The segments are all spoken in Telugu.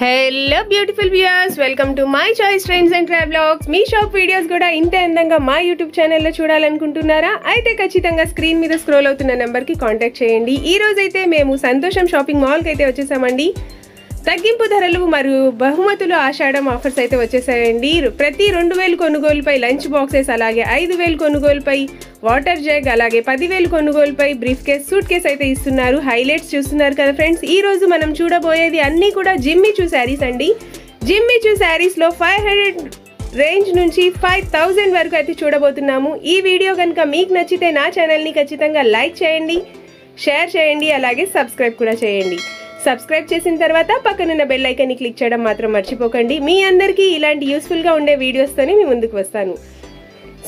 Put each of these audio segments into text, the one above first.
Hello beautiful viewers, welcome to my choice trends and travelogues. Me shop videos కూడా ఇంత అందంగా మా యూట్యూబ్ ఛానల్లో చూడాలనుకుంటున్నారా? అయితే ఖచ్చితంగా స్క్రీన్ మీద స్క్రోల్ అవుతున్న నెంబర్కి కాంటాక్ట్ చేయండి. ఈ రోజైతే మేము సంతోషం షాపింగ్ మాల్కి అయితే వచ్చేసామండి. తగ్గింపు ధరలు మరియు బహుమతులు ఆషాఢం ఆఫర్స్ అయితే వచ్చేసాయండి. ప్రతి 2000 కొనుగోలుపై లంచ్ బాక్సెస్, అలాగే 5000 కొనుగోలుపై వాటర్ జగ్, అలాగే 10,000 కొనుగోలుపై బ్రీఫ్ కేస్, సూట్ కేస్ అయితే ఇస్తున్నారు. హైలైట్స్ చూస్తున్నారు కదా ఫ్రెండ్స్. ఈ రోజు మనం చూడబోయేది అన్నీ కూడా జిమ్మి చూ శారీస్ అండి. జిమ్మి చూ శారీస్లో 500 రేంజ్ నుంచి 5000 వరకు అయితే చూడబోతున్నాము. ఈ వీడియో కనుక మీకు నచ్చితే నా ఛానల్ని ఖచ్చితంగా లైక్ చేయండి, షేర్ చేయండి, అలాగే సబ్స్క్రైబ్ కూడా చేయండి. సబ్స్క్రైబ్ చేసిన తర్వాత పక్కనున్న బెల్ ఐకాన్ని క్లిక్ చేయడం మాత్రం మర్చిపోకండి. మీ అందరికీ ఇలాంటి యూస్ఫుల్గా ఉండే వీడియోస్తోనే మీ ముందుకు వస్తాను.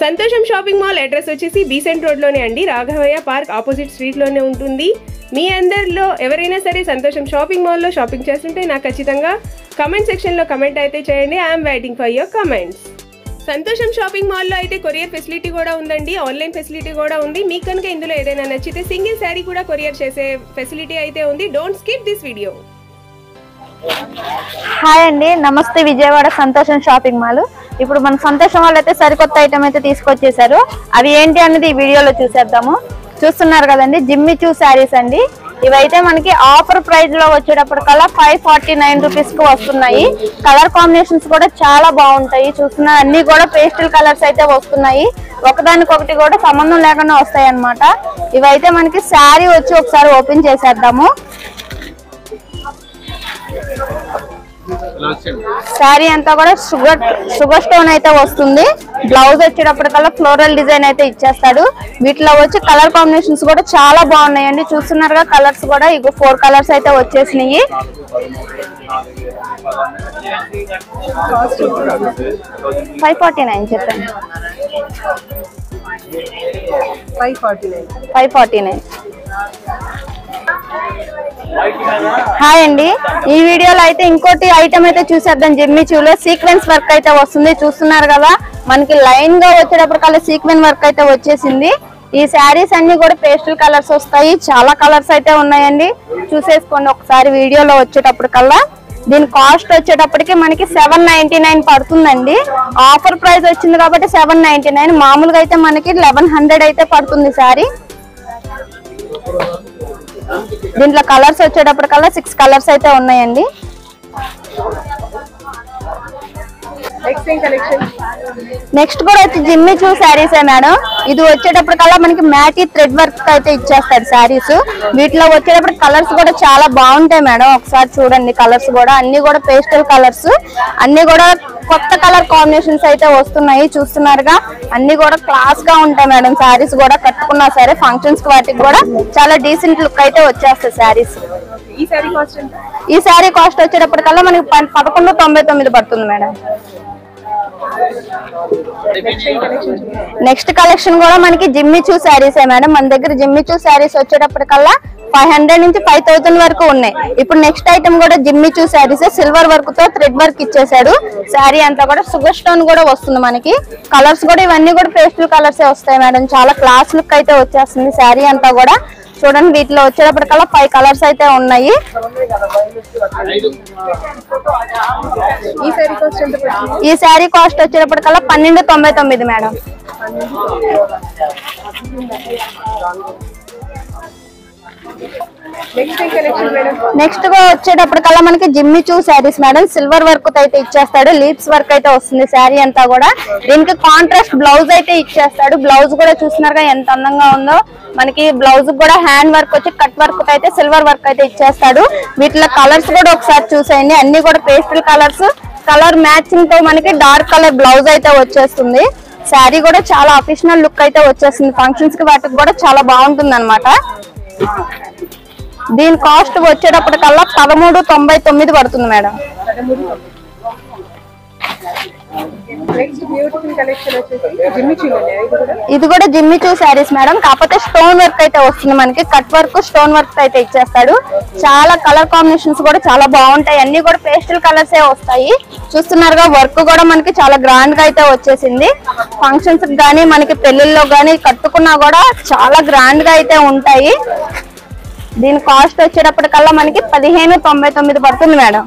సంతోషం షాపింగ్ మాల్ అడ్రస్ వచ్చేసి బీసెంట్ రోడ్లోనే అండి, రాఘవయ్య పార్క్ ఆపోజిట్ స్ట్రీట్లోనే ఉంటుంది. మీ అందరిలో ఎవరైనా సరే సంతోషం షాపింగ్ మాల్లో షాపింగ్ చేస్తుంటే నాకు ఖచ్చితంగా కమెంట్ సెక్షన్లో కమెంట్ అయితే చేయండి. I'm waiting for your comments. సంతోషం షాపింగ్ మాల్లో అయితే కొరియర్ ఫెసిలిటీ కూడా ఉందండి, ఆన్లైన్ ఫెసిలిటీ కూడా ఉంది. మీకు కనుక ఇందులో ఏదైనా నచ్చితే సింగిల్ శారీ కూడా కొరియర్ చేసే ఫెసిలిటీ అయితే ఉంది. Don't skip this video. Hi అండి, నమస్తే. విజయవాడ సంతోషం షాపింగ్ మాల్. ఇప్పుడు మన సంతోషం వాళ్ళు అయితే సరికొత్త ఐటమ్ అయితే తీసుకొచ్చేసారు. అవి ఏంటి అన్నది ఈ వీడియోలో చూసేద్దాము. చూస్తున్నారు కదండి, జిమ్మి చూ శారీస్ అండి. ఇవైతే మనకి ఆఫర్ ప్రైస్ లో వచ్చేటప్పటికల్లా 549 రూపీస్ కు వస్తున్నాయి. కలర్ కాంబినేషన్స్ కూడా చాలా బాగుంటాయి. చూస్తున్నారు, అన్ని కూడా పేస్టల్ కలర్స్ అయితే వస్తున్నాయి. ఒకదానికొకటి కూడా సంబంధం లేకుండా వస్తాయి అన్నమాట. ఇవైతే మనకి శారీ వచ్చి ఒకసారి ఓపెన్ చేసేద్దాము. శారీ అంతా కూడా షుగర్ స్టోన్ అయితే వస్తుంది. బ్లౌజ్ వచ్చేటప్పటికల్లా ఫ్లోరల్ డిజైన్ అయితే ఇచ్చేస్తాడు. వీటిలో వచ్చి కలర్ కాంబినేషన్స్ కూడా చాలా బాగున్నాయండి. చూస్తున్నారుగా, కలర్స్ కూడా 4 కలర్స్ అయితే వచ్చేసినాయి. $549 చెప్పండి. 549. హాయ్ అండి, ఈ వీడియోలో అయితే ఇంకోటి ఐటమ్ అయితే చూసేద్దాం. జిమ్మి చూలో సీక్వెన్స్ వర్క్ అయితే వస్తుంది. చూస్తున్నారు కదా, మనకి లైన్ గా వచ్చేటప్పటికల్లా సీక్వెన్స్ వర్క్ అయితే వచ్చేసింది. ఈ శారీస్ అన్ని కూడా పేస్టల్ కలర్స్ వస్తాయి. చాలా కలర్స్ అయితే ఉన్నాయండి, చూసేసుకోండి ఒకసారి వీడియోలో వచ్చేటప్పటికల్లా. దీని కాస్ట్ వచ్చేటప్పటికి మనకి 799 పడుతుందండి. ఆఫర్ ప్రైస్ వచ్చింది కాబట్టి 799. మామూలుగా అయితే మనకి 1100 అయితే పడుతుంది శారీ. దీంట్లో కలర్స్ వచ్చేటప్పటికల్లా 6 కలర్స్ అయితే ఉన్నాయండి. నెక్స్ట్ కూడా వచ్చి జిమ్మి చూ శారీసే మేడం. ఇది వచ్చేటప్పటికల్లా మనకి మ్యాటీ థ్రెడ్ వర్క్ అయితే ఇచ్చేస్తాడు శారీస్. వీటిలో వచ్చేటప్పుడు కలర్స్ కూడా చాలా బాగుంటాయి మేడం. ఒకసారి చూడండి, కలర్స్ కూడా అన్ని కూడా పేస్టల్ కలర్స్, అన్ని కూడా కొత్త కలర్ కాంబినేషన్స్ అయితే వస్తున్నాయి. చూస్తున్నారుగా, అన్ని కూడా క్లాస్ గా ఉంటాయి మేడం. శారీస్ కూడా కట్టుకున్నా సరే ఫంక్షన్స్ వాటికి కూడా చాలా డీసెంట్ లుక్ అయితే వచ్చేస్తాయి శారీస్. ఈ శారీ కాస్ట్ వచ్చేటప్పటికల్లా మనకి 1199 పడుతుంది మేడం. నెక్స్ట్ కలెక్షన్ కూడా మనకి జిమ్మి చూ శారీసే మేడం. మన దగ్గర జిమ్మి చూ శారీస్ వచ్చేటప్పటికల్లా 500 నుంచి 5000 వరకు ఉన్నాయి. ఇప్పుడు నెక్స్ట్ ఐటమ్ కూడా జిమ్మి చూ శారీస్, సిల్వర్ వర్క్ తో థ్రెడ్ వర్క్ ఇచ్చేసాడు. శారీ అంతా కూడా షుగర్ స్టోన్ కూడా వస్తుంది మనకి. కలర్స్ కూడా ఇవన్నీ కూడా పేస్టల్ కలర్సే వస్తాయి మేడం. చాలా క్లాస్ లుక్ అయితే వచ్చేస్తుంది శారీ అంతా కూడా. చూడండి, వీటిలో వచ్చేటప్పటికల్లా 5 కలర్స్ అయితే ఉన్నాయి. ఈ శారీ కాస్ట్ వచ్చేటప్పటికల్లా 1299 మేడం. నెక్స్ట్ వచ్చేటప్పటికల్లా మనకి జిమ్మి చూ శారీస్ మేడం. సిల్వర్ వర్క్ అయితే ఇచ్చేస్తాడు, లీప్స్ వర్క్ అయితే వస్తుంది శారీ అంతా కూడా. దీనికి కాంట్రాస్ట్ బ్లౌజ్ అయితే ఇచ్చేస్తాడు. బ్లౌజ్ కూడా చూస్తున్నారుగా ఎంత అందంగా ఉందో. మనకి బ్లౌజ్ కూడా హ్యాండ్ వర్క్ వచ్చి కట్ వర్క్ అయితే సిల్వర్ వర్క్ అయితే ఇచ్చేస్తాడు. వీటిలో కలర్స్ కూడా ఒకసారి చూసేయండి, అన్ని కూడా పేస్టల్ కలర్స్. కలర్ మ్యాచింగ్ తో మనకి డార్క్ కలర్ బ్లౌజ్ అయితే వచ్చేస్తుంది. శారీ కూడా చాలా అఫీషనల్ లుక్ అయితే వచ్చేస్తుంది. ఫంక్షన్స్ కి వాటికి కూడా చాలా బాగుంటుంది అనమాట. దీని కాస్ట్ వచ్చేటప్పటికల్లా 1399 పడుతుంది మేడం. ఇది కూడా జిమ్మి చూ శారీస్ మేడం. కాకపోతే స్టోన్ వర్క్ అయితే వస్తుంది మనకి. కట్ వర్క్, స్టోన్ వర్క్ అయితే ఇచ్చేస్తాడు. చాలా కలర్ కాంబినేషన్స్ కూడా చాలా బాగుంటాయి. అన్ని కూడా పేస్టల్ కలర్స్ వస్తాయి. చూస్తున్నారుగా, వర్క్ కూడా మనకి చాలా గ్రాండ్ గా అయితే వచ్చేసింది. ఫంక్షన్స్ గానీ మనకి పెళ్లిల్లో గానీ కట్టుకున్నా కూడా చాలా గ్రాండ్ గా అయితే ఉంటాయి. దీని కాస్ట్ వచ్చేటప్పటికల్లా మనకి 1599 పడుతుంది మేడం.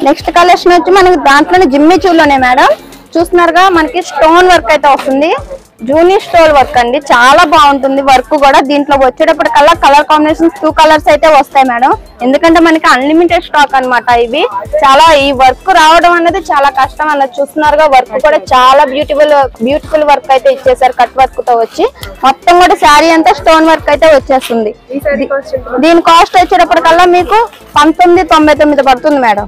నెక్స్ట్ కలెక్షన్ వచ్చి మనకి దాంట్లోనే జిమ్మి చూలోనే మేడం చూస్తున్నారుగా మనకి స్టోన్ వర్క్ అయితే వస్తుంది. జూనీ స్టోన్ వర్క్ అండి, చాలా బాగుంటుంది వర్క్ కూడా. దీంట్లో వచ్చేటప్పటికల్లా కలర్ కాంబినేషన్స్ 2 కలర్స్ అయితే వస్తాయి మేడం, ఎందుకంటే మనకి అన్లిమిటెడ్ స్టాక్ అన్నమాట. ఇవి చాలా ఈ వర్క్ రావడం అనేది చాలా కష్టం అన్నది. చూస్తున్నారుగా వర్క్ కూడా చాలా బ్యూటిఫుల్ వర్క్ అయితే ఇచ్చేసారు, కట్ వర్క్ తో వచ్చి. మొత్తం కూడా శారీ అంతా స్టోన్ వర్క్ అయితే వచ్చేస్తుంది. దీని కాస్ట్ వచ్చేటప్పటికల్లా మీకు 1999 పడుతుంది మేడం.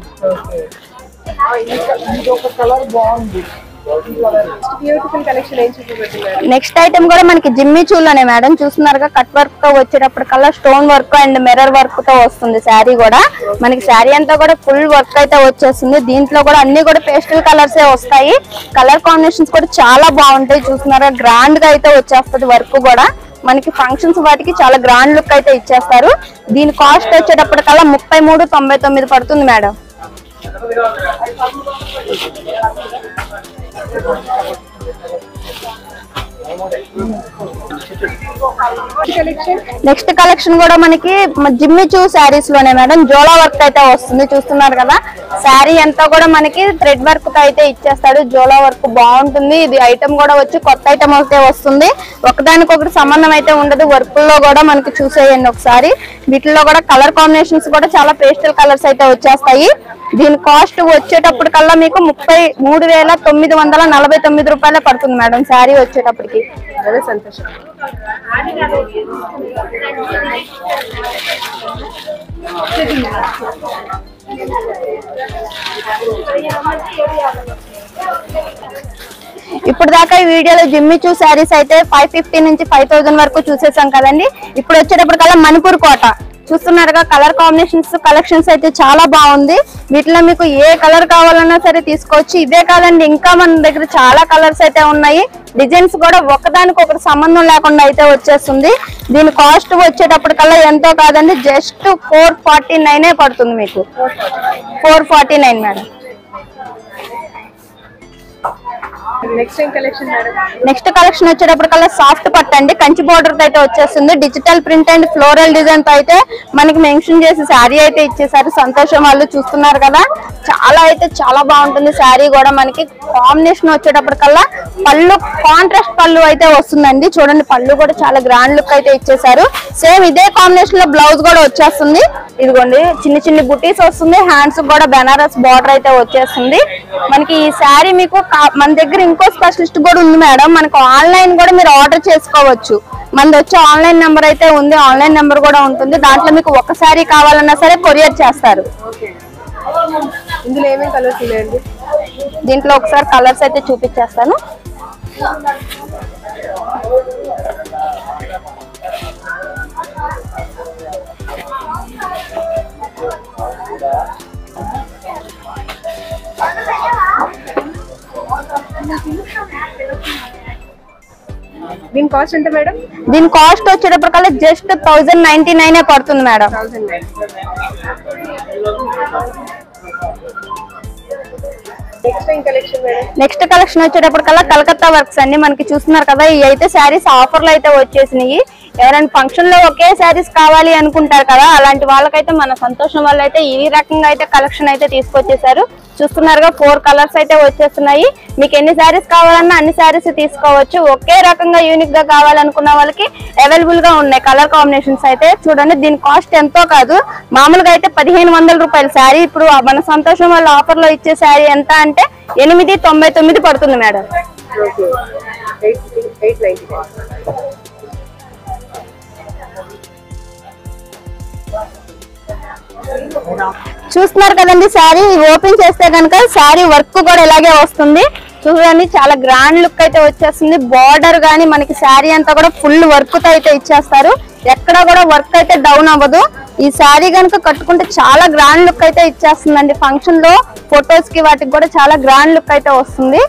నెక్స్ట్ ఐటమ్ కూడా మనకి జిమ్మి చూలోనే మేడం చూస్తున్నారుగా, కట్ వర్క్ తో వచ్చేటప్పటికల్లా stone work and mirror work తో వస్తుంది శారీ కూడా. మనకి శారీ అంతా కూడా ఫుల్ వర్క్ అయితే వచ్చేస్తుంది. దీంట్లో కూడా అన్ని కూడా పేస్టల్ కలర్స్ వస్తాయి. కలర్ కాంబినేషన్స్ కూడా చాలా బాగుంటాయి. చూస్తున్నారుగా గ్రాండ్ గా అయితే వచ్చేస్తుంది వర్క్ కూడా. మనకి ఫంక్షన్స్ వాటికి చాలా గ్రాండ్ లుక్ అయితే ఇచ్చేస్తారు. దీని కాస్ట్ వచ్చేటప్పటికల్లా 3399 పడుతుంది మేడం. నెక్స్ట్ కలెక్షన్ కూడా మనకి జిమ్మి చూ శారీస్ లోనే మేడం జోలా వర్క్ అయితే వస్తుంది. చూస్తున్నారు కదా శారీ అంతా కూడా మనకి థ్రెడ్ వర్క్ అయితే ఇచ్చేస్తాడు. జోలా వర్క్ బాగుంటుంది. ఇది ఐటమ్ కూడా వచ్చి కొత్త ఐటమ్ అయితే వస్తుంది, ఒకదానికొకటి సంబంధం అయితే ఉండదు. వర్క్ లో కూడా మనకి చూసేయండి ఒకసారి. వీటిలో కూడా కలర్ కాంబినేషన్స్ కూడా చాలా పేస్టల్ కలర్స్ అయితే వచ్చేస్తాయి. దీని కాస్ట్ వచ్చేటప్పటికల్లా మీకు 33,949 రూపాయలే పడుతుంది మేడం శారీ వచ్చేటప్పటికి. సంతోషం. ఇప్పుడు దాకా ఈ వీడియోలో జిమ్మి చూ శారీస్ అయితే 550 నుంచి 5000 వరకు చూసేసాం కదండి. ఇప్పుడు వచ్చేటప్పటికల్లా మణిపూర్ కోట చూస్తున్నారుగా, కలర్ కాంబినేషన్స్ కలెక్షన్స్ అయితే చాలా బాగుంది. వీటిలో మీకు ఏ కలర్ కావాలన్నా సరే తీసుకోవచ్చు. ఇదే కాదండి, ఇంకా మన దగ్గర చాలా కలర్స్ అయితే ఉన్నాయి. డిజైన్స్ కూడా ఒకదానికొకటి సంబంధం లేకుండా అయితే వచ్చేస్తుంది. దీని కాస్ట్ వచ్చేటప్పటికల్లా ఎంతో కాదండి, జస్ట్ 449 పడుతుంది మీకు. 449 మేడం. నెక్స్ట్ కలెక్షన్ వచ్చేటప్పటికల్లా సాఫ్ట్ పట్టు అండి, కంచి బోర్డర్ అయితే వచ్చేస్తుంది. Digital print and floral design తో అయితే మనకి మెన్షన్ చేసి శారీ అయితే ఇచ్చేసారు. సంతోషం వాళ్ళు చూస్తున్నారు కదా, చాలా బాగుంటుంది శారీ కూడా. మనకి కాంబినేషన్ వచ్చేటప్పటికల్లా పళ్ళు కాంట్రాస్ట్ పళ్ళు అయితే వస్తుందండి. చూడండి పళ్ళు కూడా చాలా గ్రాండ్ లుక్ అయితే ఇచ్చేసారు. సేమ్ ఇదే కాంబినేషన్ లో బ్లౌజ్ కూడా వచ్చేస్తుంది. ఇదిగోండి చిన్న బుటీస్ వస్తుంది. హ్యాండ్స్ కూడా బెనారస్ బార్డర్ అయితే వచ్చేస్తుంది. మనకి ఈ శారీ మీకు మన దగ్గర ఇంకో స్పెషలిస్ట్ కూడా ఉంది మేడం. మనకు ఆన్లైన్ కూడా మీరు ఆర్డర్ చేసుకోవచ్చు. మనది వచ్చే ఆన్లైన్ నెంబర్ అయితే ఉంది, ఆన్లైన్ నెంబర్ కూడా ఉంటుంది. దాంట్లో మీకు ఒక శారీ కావాలన్నా సరే కొరియర్ చేస్తారు. దీంట్లో ఒకసారి కలర్స్ అయితే చూపించేస్తాను. దీని కాస్ట్ ఎంత మేడం? దీని కాస్ట్ వచ్చేటప్పటికల్లా జస్ట్ 1099 పడుతుంది మేడం. నెక్స్ట్ కలెక్షన్ వచ్చేటప్పటికల్లా కలకత్తా వర్క్స్ అండి. మనకి చూస్తున్నారు కదా, ఇవి అయితే శారీస్ ఆఫర్లు అయితే వచ్చేసినాయి. ఎవరైనా ఫంక్షన్ లో ఒకే శారీస్ కావాలి అనుకుంటారు కదా, అలాంటి వాళ్ళకైతే మన సంతోషం వల్ల అయితే ఈ రకంగా అయితే కలెక్షన్ అయితే తీసుకొచ్చేసారు. చూస్తున్నారుగా 4 కలర్స్ అయితే వచ్చేస్తున్నాయి. మీకు ఎన్ని శారీస్ కావాలన్నా అన్ని శారీస్ తీసుకోవచ్చు. ఒకే రకంగా యూనిక్ గా కావాలనుకున్న వాళ్ళకి అవైలబుల్ గా ఉన్నాయి కలర్ కాంబినేషన్స్ అయితే. చూడండి దీని కాస్ట్ ఎంతో కాదు, మామూలుగా అయితే 1500 రూపాయల శారీ. ఇప్పుడు మన సంతోషం వల్ల ఆఫర్ లో ఇచ్చే శారీ ఎంత అంటే 899 పడుతుంది మేడం. చూస్తున్నారు కదండి, శారీ ఓపెన్ చేస్తే కనుక శారీ వర్క్ కూడా ఇలాగే వస్తుంది. చూడండి చాలా గ్రాండ్ లుక్ అయితే వచ్చేస్తుంది. బార్డర్ గానీ మనకి శారీ అంతా కూడా ఫుల్ వర్క్ తో అయితే ఇచ్చేస్తారు. ఎక్కడ కూడా వర్క్ అయితే డౌన్ అవ్వదు. ఈ శారీ కనుక కట్టుకుంటే చాలా గ్రాండ్ లుక్ అయితే ఇచ్చేస్తుందండి. ఫంక్షన్ లో ఫొటోస్ కి వాటికి కూడా చాలా గ్రాండ్ లుక్ అయితే వస్తుంది.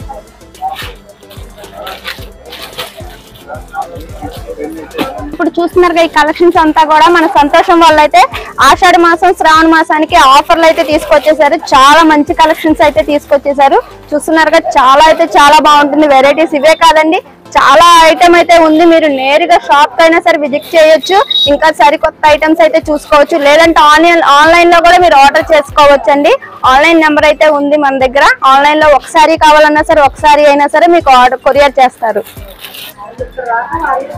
ఇప్పుడు చూస్తున్నారు ఈ కలెక్షన్స్ అంతా కూడా మన సంతోషం వల్ల అయితే ఆషాఢ మాసం శ్రావణ మాసానికి ఆఫర్లు అయితే తీసుకొచ్చేసారు. చాలా మంచి కలెక్షన్స్ అయితే తీసుకొచ్చేసారు. చూస్తున్నారుగా చాలా బాగుంటుంది. వెరైటీస్ ఇవే కాదండి, చాలా ఐటమ్ అయితే ఉంది. మీరు నేరుగా షాప్ అయినా సరే విజిట్ చేయొచ్చు. ఇంకా సరికొత్త ఐటమ్స్ అయితే చూసుకోవచ్చు. లేదంటే ఆన్లైన్ లో కూడా మీరు ఆర్డర్ చేసుకోవచ్చు అండి. ఆన్లైన్ నెంబర్ అయితే ఉంది మన దగ్గర. ఆన్లైన్ లో ఒకసారి కావాలన్నా సరే ఒకసారి అయినా సరే మీకు ఆర్డర్ కొరియర్ చేస్తారు.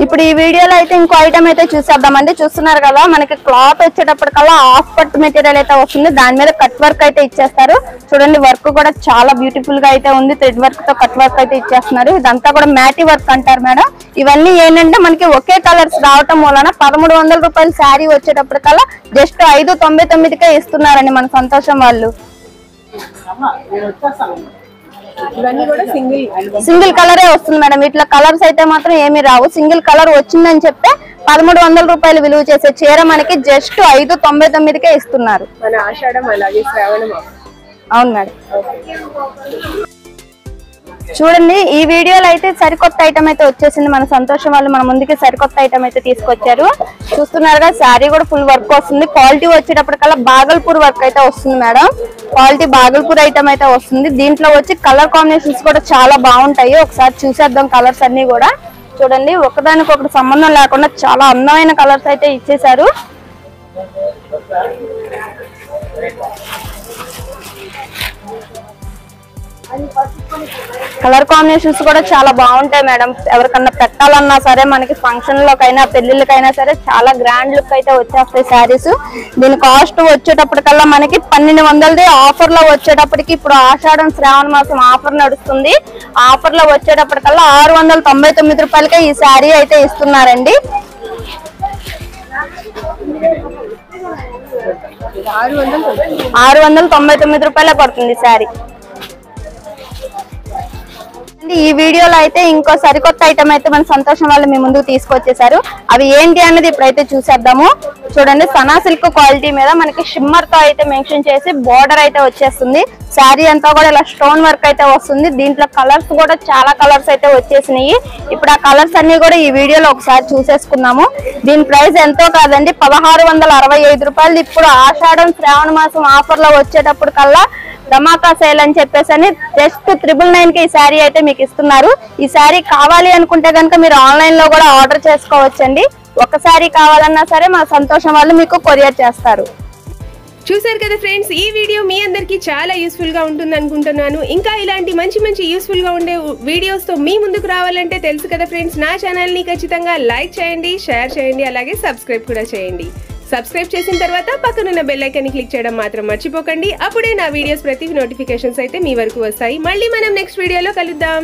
ఇప్పుడు ఈ వీడియోలో అయితే ఇంకో ఐటమ్ అయితే చూసేద్దామండి. చూస్తున్నారు కదా, మనకి క్లాత్ వచ్చేటప్పటికల్లా హాఫ్ కట్ మెటీరియల్ అయితే వస్తుంది. దాని మీద కట్ వర్క్ అయితే ఇచ్చేస్తారు. చూడండి, వర్క్ కూడా చాలా బ్యూటిఫుల్ గా అయితే ఉంది. థ్రెడ్ వర్క్ తో కట్ వర్క్ అయితే ఇచ్చేస్తున్నారు. ఇదంతా కూడా మ్యాటి వర్క్ అంటారు మేడం. ఇవన్నీ ఏంటంటే మనకి ఒకే కలర్స్ రావటం వలన 1300 రూపాయల శారీ వచ్చేటప్పటికల్లా జస్ట్ 599కే ఇస్తున్నారండి మన సంతోషం వాళ్ళు. ఇవన్నీ కూడా సింగిల్ కలరే వస్తుంది మేడం. ఇట్లా కలర్స్ అయితే మాత్రం ఏమీ రావు. సింగిల్ కలర్ వచ్చిందని చెప్తే 1300 రూపాయలు విలువ చేసే చీర మనకి జస్ట్ 599కే ఇస్తున్నారు. మన ఆషాఢం అలాగే శ్రావణం. అవును మేడం. చూడండి, ఈ వీడియోలో అయితే సరికొత్త ఐటమ్ అయితే వచ్చేసింది. మన సంతోషం వాళ్ళు మన ముందుకి సరికొత్త ఐటమ్ అయితే తీసుకొచ్చారు. చూస్తున్నారుగా, శారీ కూడా ఫుల్ వర్క్ వస్తుంది. క్వాలిటీ వచ్చేటప్పటికల్లా బాగల్పూర్ వర్క్ అయితే వస్తుంది మేడం. క్వాలిటీ బాగల్పూర్ ఐటమ్ అయితే వస్తుంది. దీంట్లో వచ్చి కలర్ కాంబినేషన్స్ కూడా చాలా బాగుంటాయి. ఒకసారి చూసేద్దాం కలర్స్ అన్ని కూడా. చూడండి, ఒకదానికొకటి సంబంధం లేకుండా చాలా అందమైన కలర్స్ అయితే ఇచ్చేసారు. కలర్ కాంబినేషన్స్ కూడా చాలా బాగుంటాయి మేడం. ఎవరికన్నా పెట్టాలన్నా సరే, మనకి ఫంక్షన్ లోకైనా పెళ్లిళ్ళకైనా సరే చాలా గ్రాండ్ లుక్ అయితే వచ్చేస్తాయి శారీస్. దీని కాస్ట్ వచ్చేటప్పటికల్లా మనకి 1200 ఆఫర్ లో వచ్చేటప్పటికి ఇప్పుడు ఆషాఢం శ్రావణ మాసం ఆఫర్ నడుస్తుంది. ఆఫర్ లో వచ్చేటప్పటికల్లా 699 రూపాయలకే ఈ శారీ అయితే ఇస్తున్నారండి. 699 రూపాయలే పడుతుంది శారీ. ఈ వీడియోలో అయితే ఇంకో సరికొత్త ఐటమ్ అయితే మన సంతోషం వాళ్ళు మీ ముందుకు తీసుకొచ్చేసారు. అవి ఏంటి అన్నది ఇప్పుడైతే చూసేద్దాము. చూడండి, సనా సిల్క్ క్వాలిటీ మీద మనకి షిమ్మర్ తో అయితే మెన్షన్ చేసి బోర్డర్ అయితే వచ్చేస్తుంది. శారీ అంతా కూడా ఇలా స్టోన్ వర్క్ అయితే వస్తుంది. దీంట్లో కలర్స్ కూడా చాలా కలర్స్ అయితే వచ్చేసినాయి. ఇప్పుడు ఆ కలర్స్ అన్ని కూడా ఈ వీడియోలో ఒకసారి చూసేసుకున్నాము. దీని ప్రైస్ ఎంతో కాదండి, 1665 రూపాయలు. ఇప్పుడు ఆషాఢం శ్రావణ మాసం ఆఫర్ లో వచ్చేటప్పుడు కల్లా ధమాకా సేల్ అని చెప్పేసి జస్ట్ 999కి ఈ శారీ అయితే మీకు ఇస్తున్నారు. ఈ శారీ కావాలి అనుకుంటే కనుక మీరు ఆన్లైన్ లో కూడా ఆర్డర్ చేసుకోవచ్చండి. ఒక శారీ కావాలన్నా సరే మా సంతోషం వాళ్ళు మీకు కొరియర్ చేస్తారు. చూసారు కదా ఫ్రెండ్స్, ఈ వీడియో మీ అందరికీ చాలా యూస్ఫుల్ గా ఉంటుంది అనుకుంటున్నాను. ఇంకా ఇలాంటి మంచి యూస్ఫుల్ గా ఉండే వీడియోస్ తో మీ ముందుకు రావాలంటే తెలుసు కదా ఫ్రెండ్స్, నా ఛానల్ ని ఖచ్చితంగా లైక్ చేయండి, షేర్ చేయండి, అలాగే సబ్స్క్రైబ్ కూడా చేయండి. సబ్స్క్రైబ్ చేసిన తర్వాత పక్కనున్న బెల్ ఐకాన్ ని క్లిక్ చేయడం మాత్రం మర్చిపోకండి. అప్పుడే నా వీడియోస్ ప్రతి నోటిఫికేషన్స్ అయితే మీ వరకు వస్తాయి. మళ్ళీ మనం నెక్స్ట్ వీడియోలో కలుద్దాం.